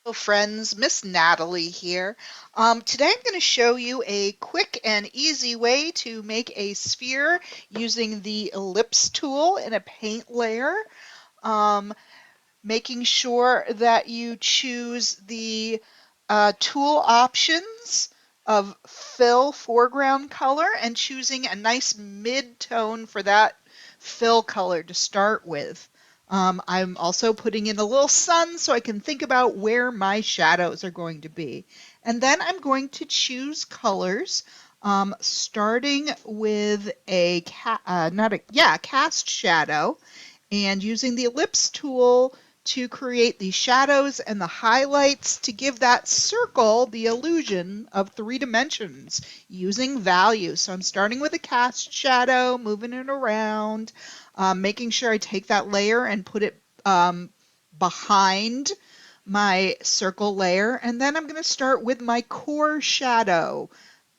Hello friends, Miss Natalie here. Today I'm going to show you a quick and easy way to make a sphere using the ellipse tool in a paint layer. Um, Making sure that you choose the tool options of fill foreground color and choosing a nice mid-tone for that fill color to start with. I'm also putting in a little sun so I can think about where my shadows are going to be. And then I'm going to choose colors, starting with a cast shadow, and using the ellipse tool to create the shadows and the highlights to give that circle the illusion of 3 dimensions using values. So I'm starting with a cast shadow, moving it around, making sure I take that layer and put it behind my circle layer. And then I'm going to start with my core shadow,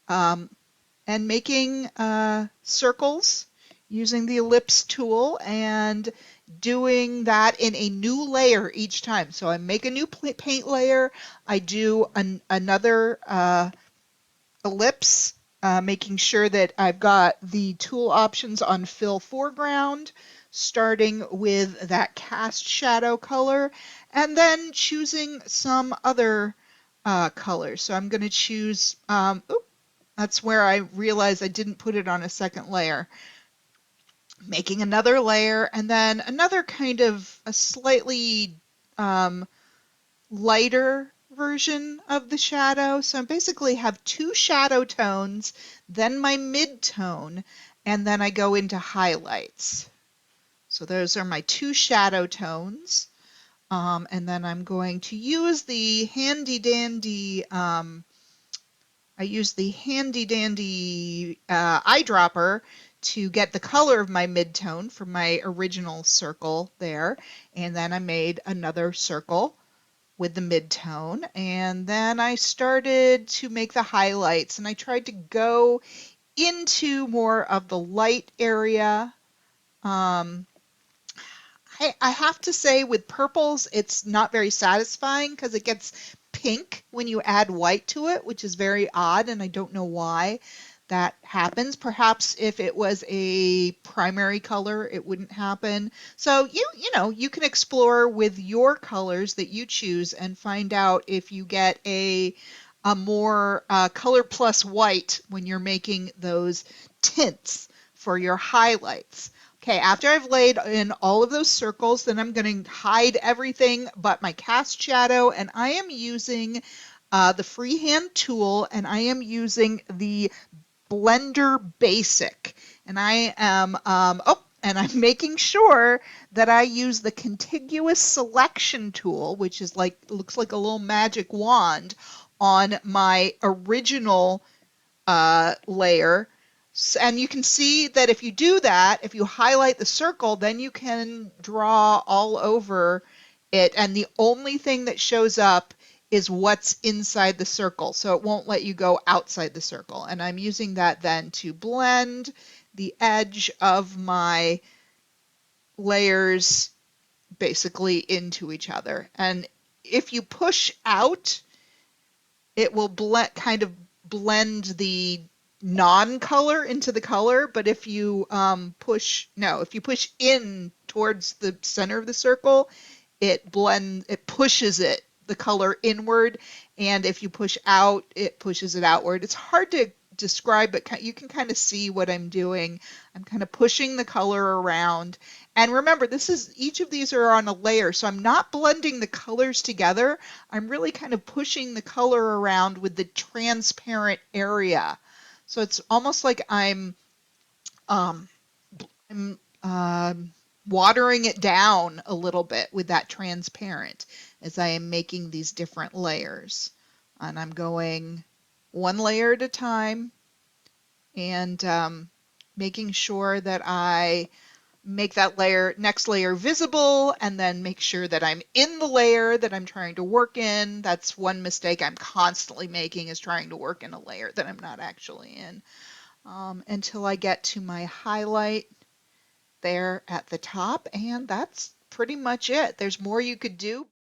um, and making circles using the ellipse tool and doing that in a new layer each time. So I make a new paint layer, I do another ellipse, making sure that I've got the tool options on fill foreground, starting with that cast shadow color, and then choosing some other colors. So I'm going to choose, that's where I realized I didn't put it on a second layer. Making another layer and then another kind of a slightly um, lighter version of the shadow. So I basically have 2 shadow tones, then my mid-tone, and then I go into highlights. So those are my 2 shadow tones. And then I'm going to use the handy dandy eyedropper to get the color of my midtone from my original circle there. And then I made another circle with the midtone. And then I started to make the highlights, and I tried to go into more of the light area. Um, I have to say with purples, it's not very satisfying because it gets pink when you add white to it, which is very odd, and I don't know why that happens. Perhaps if it was a primary color, it wouldn't happen. So you can explore with your colors that you choose and find out if you get a more color plus white when you're making those tints for your highlights. Okay, after I've laid in all of those circles, then I'm going to hide everything but my cast shadow, and I am using the freehand tool, and I am using the Blender Basic, and I'm making sure that I use the contiguous selection tool, which is looks like a little magic wand on my original layer. And you can see that if you do that, if you highlight the circle, then you can draw all over it. And the only thing that shows up is what's inside the circle. So it won't let you go outside the circle. And I'm using that then to blend the edge of my layers basically into each other. And if you push out, it will kind of blend the non-color into the color, but if you if you push in towards the center of the circle, it pushes the color inward, and if you push out, it pushes it outward. It's hard to describe, but you can kind of see what I'm doing. I'm kind of pushing the color around. And remember, each of these are on a layer, so I'm not blending the colors together. I'm really kind of pushing the color around with the transparent area. So it's almost like um, I'm watering it down a little bit with that transparent as I am making these different layers. And I'm going one layer at a time and making sure that I make that next layer visible, and then make sure that I'm in the layer that I'm trying to work in. That's one mistake I'm constantly making, is trying to work in a layer that I'm not actually in, until I get to my highlight there at the top, and that's pretty much it. There's more you could do.